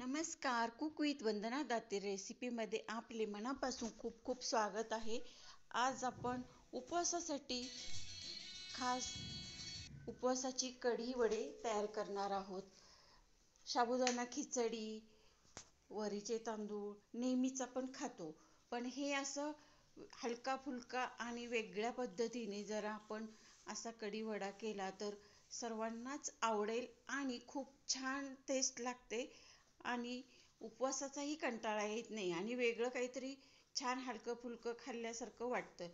नमस्कार. Cook with वंदना दाते रेसिपीमध्ये आपले मनापासून खूप खूप स्वागत आहे. आज आपण उपवासासाठी खास उपवासाची कढी वडे तयार करणार आहोत. साबुदाणा खिचडी, वरीचे तांदूळ नेहमीच आपण खातो, पण हे असं हलका फुलका आणि वेगळ्या पद्धतीने जर आपण असा कढी वडा केला तर सर्वांनाच आवडेल आणि खूप छान टेस्ट लागते आणि उपवासाचाही कंटाळा येत नाही आणि वेगळं काहीतरी छान हलकं फुलकं खाल्ल्यासारखं वाटतं.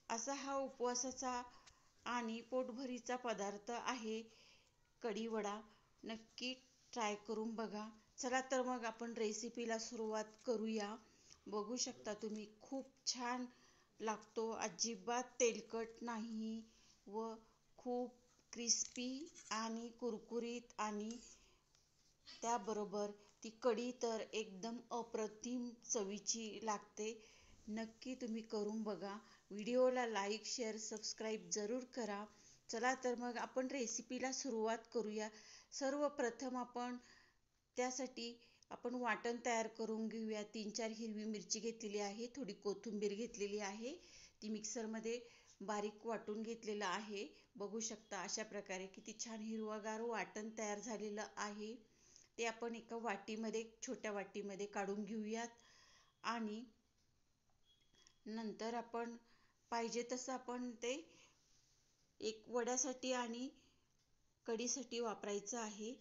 असा हा उपवासाचा आणि पोटभरीचा पदार्थ आहे कढी वडा. नक्की ट्राय करून बघा. चला तर मग आपण रेसिपीला सुरुवात करूया. बघू शकता तुम्ही खूप छान लागतो, अजिबात तेलकट नाही व खूप क्रिस्पी आणि कुरकुरीत आणि त्याबरोबर ती कढी तर एकदम अप्रतिम चवीची लागते. नक्की तुम्ही करून बघा. व्हिडिओला लाईक, शेअर, सबस्क्राईब जरूर करा. चला तर मग आपण रेसिपीला सुरुवात करूया. सर्वप्रथम त्यासाठी आपण वाटण तयार करून घेऊया. 3-4 हिरवी मिरची घेतलेली आहे, थोडी कोथिंबीर घेतलेली आहे, ती मिक्सरमध्ये बारीक वाटून घेतलेलं आहे. बघू शकता अशा प्रकारे किती छान हिरवगार वाटण तयार झालेलं आहे. ते आपण एका वाटीमध्ये, छोट्या वाटीमध्ये काढून घेऊयात आणि नंतर आपण पाहिजे तसं आपण ते एक वड्यासाठी आणि कढीसाठी वापरायचं आहे.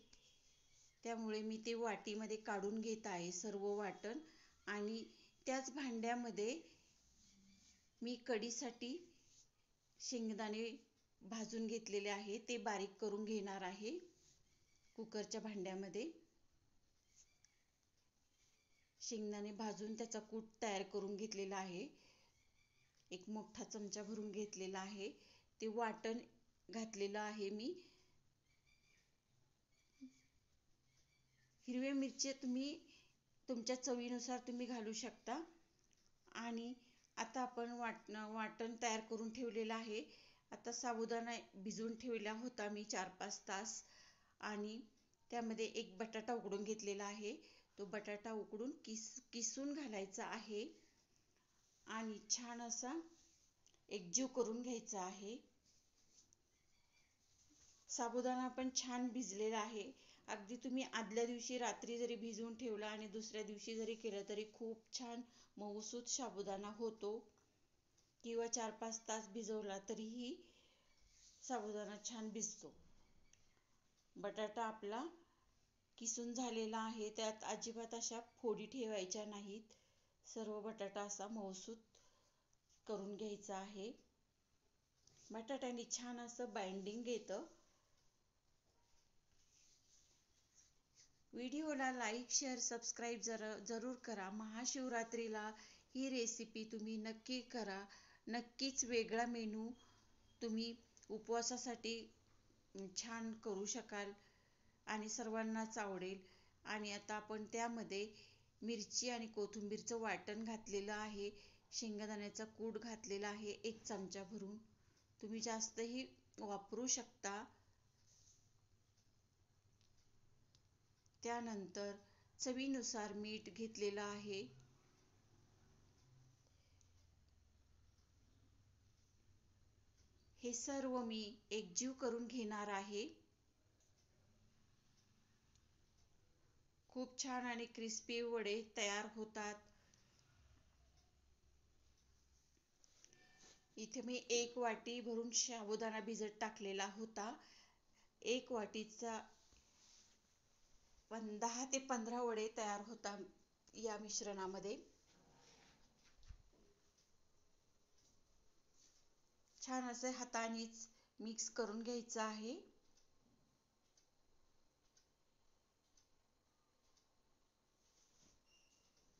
त्यामुळे मी ते वाटीमध्ये काढून घेत आहे सर्व वाटण आणि त्याच भांड्यामध्ये मी कढीसाठी शेंगदाणे भाजून घेतलेले आहे, ते बारीक करून घेणार आहे. कुकरच्या भांड्यामध्ये शेंगदाणे भाजून त्याचा कूट तयार करून घेतलेला आहे. एक मोठा चमचा भरून घेतलेला आहे. ते वाटण घातलेलं आहे मी. हिरव्या मिरच्या तुम्ही तुमच्या चवीनुसार तुम्ही घालू शकता. आणि आता आपण वाटण तयार करून ठेवलेलं आहे. आता साबुदाणा भिजवून ठेवला होता मी 4-5 तास आणि त्यामध्ये एक बटाटा उकडून घेतलेला आहे. तो बटाटा उकडून किसून घालायचा आहे आणि छान असा एकजीव करून घ्यायचा आहे. साबुदाणा पण छान भिजलेला आहे. अगदी तुम्ही आदल्या दिवशी रात्री जरी भिजवून ठेवला आणि दुसऱ्या दिवशी जरी केलं तरी खूप छान मऊसूत साबुदाणा होतो, किंवा 4-5 तास भिजवला तरीही साबुदाणा छान भिजतो. बटाटा आपला किसून झालेला आहे. त्यात अजिबात अशा फोडी ठेवायच्या नाहीत. सर्व बटाटा असा मऊसूत करून घ्यायचा आहे. बटाट्याने छान असं बाइंडिंग येतं. व्हिडिओला लाईक, शेअर, सबस्क्राईब जरूर करा. महाशिवरात्रीला ही रेसिपी तुम्ही नक्की करा. नक्कीच वेगळा मेनू तुम्ही उपवासासाठी छान करू शकाल आणि सर्वांनाच आवडेल. आणि आता आपण त्यामध्ये मिरची आणि कोथिंबीरचं वाटण घातलेलं आहे. शेंगदाण्याचा कूट घातलेला आहे 1 चमचा भरून. तुम्ही जास्तही वापरू शकता. त्यानंतर चवीनुसार मीठ घेतलेलं आहे. हे सर्व मी एकजीव करून घेणार आहे. खूप छान आणि क्रिस्पी वडे तयार होतात. इथे मी 1 वाटी भरून साबुदाणा भिजत टाकलेला होता. 1 वाटीचा 10 ते 15 वडे तयार होतात या मिश्रणामध्ये. छान असे हातानेच मिक्स करून घ्यायचं आहे.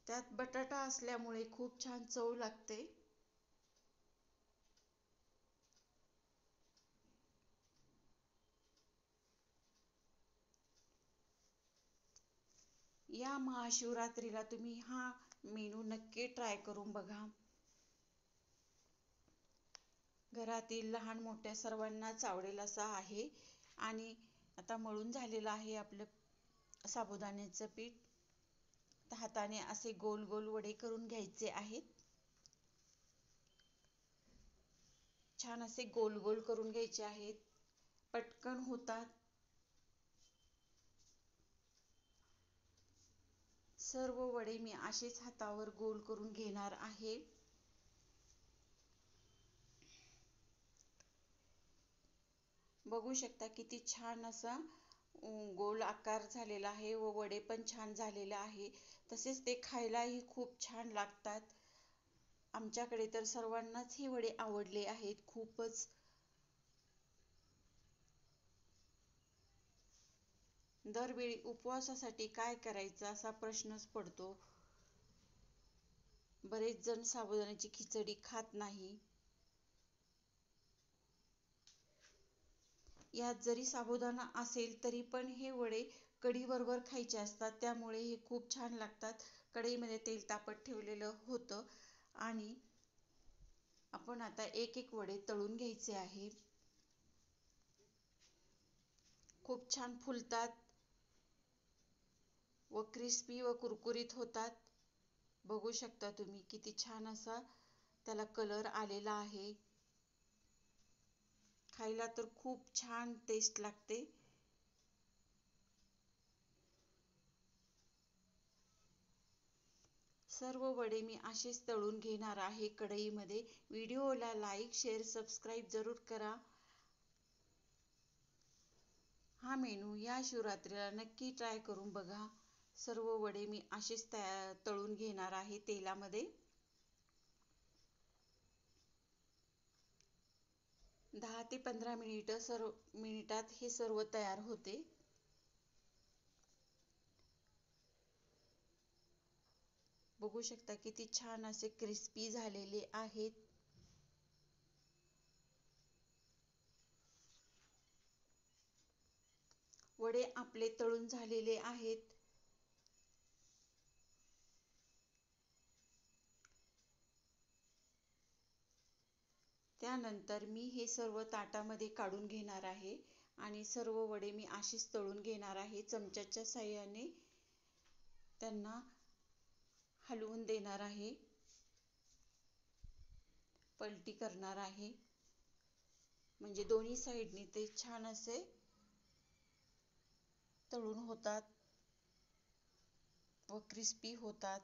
त्यात बटाटा असल्यामुळे खूप छान चव लागते. या महाशिवरात्रीला तुम्ही हा मेनू नक्की ट्राय करून बघा. घरातील लहान मोठ्या सर्वांनाच आवडेल असा आहे. आणि आता मळून झालेलं आहे आपलं साबुदाण्याचं पीठ हाताने असे गोल गोल वडे करून घ्यायचे आहेत. छान असे गोल गोल करून घ्यायचे आहेत. पटकन होतात. सर्व वडे मी असेच हातावर गोल करून घेणार आहे. बघू शकता किती छान असा गोल आकार झालेला आहे व वडे पण छान झालेले आहे. तसेच ते खायलाही खूप छान लागतात. आमच्याकडे तर सर्वांनाच हे वडे आवडले आहेत खूपच. दरवेळी उपवासासाठी काय करायचं असा प्रश्नच पडतो. बरेच जण साबुदाण्याची खिचडी खात नाही. यात जरी साबुदाणा असेल तरी पण हे वडे कढी बरोबर खायचे असतात, त्यामुळे हे खूप छान लागतात. कढईमध्ये तेल तापत ठेवलेलं होतं आणि आपण आता एक एक वडे तळून घ्यायचे आहे. खूप छान फुलतात व क्रिस्पी व कुरकुरीत होतात. बघू शकता तुम्ही किती छान असा त्याला कलर आलेला आहे. खायला तर खूप छान टेस्ट लागते. सर्व वडे मी असेच तळून घेणार आहे कढईमध्ये. व्हिडिओला लाईक, शेअर, सबस्क्राईब जरूर करा. हा मेनू या शिवरात्रीला नक्की ट्राय करून बघा. सर्व वडे मी असेच तळून घेणार आहे तेलामध्ये. 10 ते 15 मिनिटात हे सर्व तयार होते. बघू शकता किती छान असे क्रिस्पी झालेले आहेत. वडे आपले तळून झालेले आहेत. त्यानंतर मी हे सर्व ताटामध्ये काढून घेणार आहे आणि सर्व वडे मी अशीच तळून घेणार आहे. चमच्याच्या साहाय्याने त्यांना हलवून देणार आहे. पलटी करणार आहे म्हणजे दोन्ही साईडनी ते छान असे तळून होतात व क्रिस्पी होतात.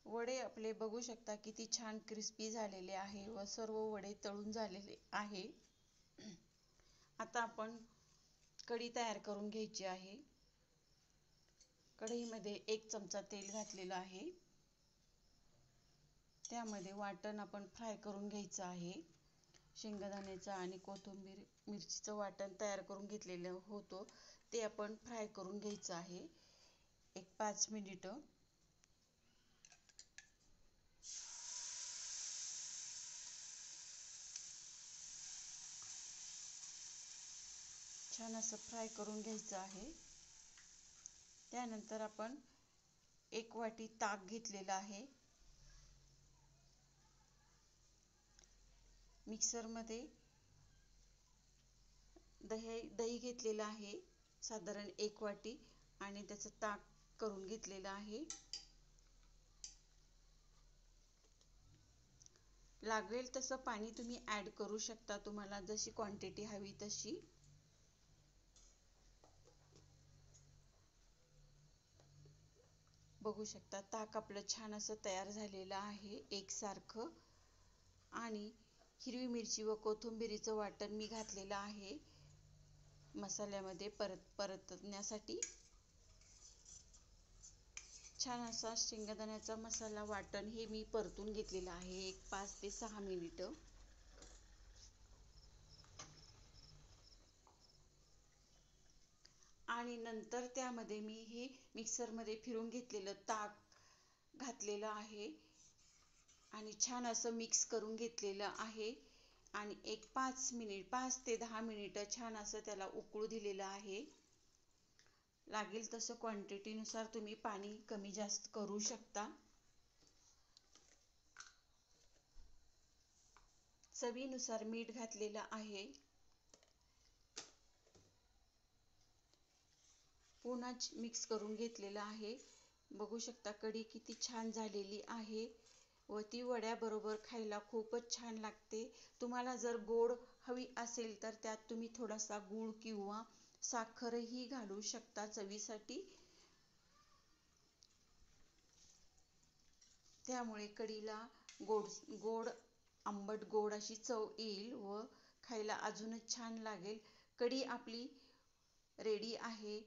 वडे आपले बघू शकता किती छान क्रिस्पी झालेले आहे व सर्व वडे तळून झालेले आहे. आता आपण कढी तयार करून घ्यायची आहे. कढईमध्ये 1 चमचा तेल घातलेलं आहे. त्यामध्ये वाटण आपण फ्राय करून घ्यायचं आहे. शेंगदाण्याचं आणि कोथिंबीर मिरचीचं वाटण तयार करून घेतलेलं होतं, ते आपण फ्राय करून घ्यायचं आहे 1-5 मिनिटं. छान असं फ्राय करून घ्यायचं आहे. त्यानंतर आपण 1 वाटी ताक घेतलेलं आहे. मिक्सरमध्ये दही घेतलेलं आहे साधारण 1 वाटी आणि त्याचं ताक करून घेतलेलं आहे. लागेल तसं पाणी तुम्ही ॲड करू शकता, तुम्हाला जशी क्वांटिटी हवी तशी. बघू शकता ताक आपलं छान असं तयार झालेलं आहे एकसारखं. आणि हिरवी मिरची व कोथिंबीरीचं वाटण मी घातलेलं आहे मसाल्यामध्ये परतण्यासाठी. छान असा शेंगदाण्याचा मसाला वाटण हे मी परतून घेतलेलं आहे 5 ते 6 मिनिटं. आणि नंतर त्यामध्ये मी हे मिक्सरमध्ये फिरून घेतलेलं ताक घातलेलं आहे आणि छान असं मिक्स करून घेतलेलं आहे आणि 5 ते 10 मिनिटं छान असं त्याला उकळू दिलेलं आहे. लागेल तसं क्वांटिटीनुसार तुम्ही पाणी कमी जास्त करू शकता. चवीनुसार मीठ घातलेलं आहे. पुन्हा मिक्स करून घेतलेलं आहे. बघू शकता कढी किती छान झालेली आहे व ती वड्याबरोबर खायला खूपच छान लागते. तुम्हाला जर गोड हवी असेल तर त्यात तुम्ही थोडासा गूळ किंवा साखरही घालू शकता चवीसाठी. त्यामुळे कढीला गोड गोड आंबट गोड अशी चव येईल व खायला अजूनच छान लागेल. कढी आपली रेडी आहे.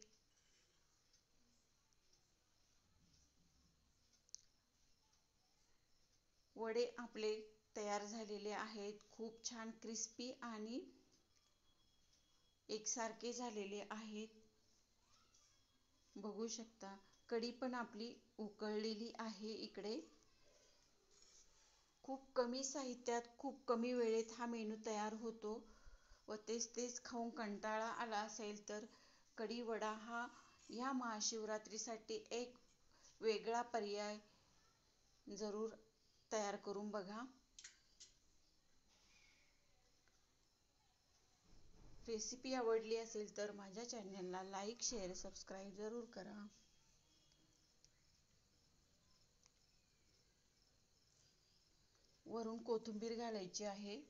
वडे आपले तयार झालेले आहेत. खूप छान क्रिस्पी आणि एकसारखे झालेले आहेत. बघू शकता कढी पण आपली उकळलेली आहे. इकडे खूप कमी साहित्यात खूप कमी वेळेत हा मेनू तयार होतो व तेच तेच खाऊन कंटाळा आला असेल तर कढी वडा हा ह्या महाशिवरात्रीसाठी एक वेगळा पर्याय जरूर तयार करून बघा. रेसिपी आवडली असेल तर माझ्या चॅनलला लाईक शेअर सबस्क्राईब जरूर करा. वरून कोथिंबीर घालायची आहे.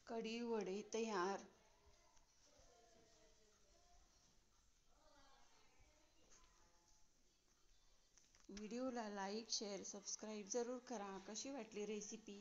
कढी वडे तयार. व्हिडिओला लाईक शेअर सबस्क्राईब जरूर करा. कशी वाटली रेसिपी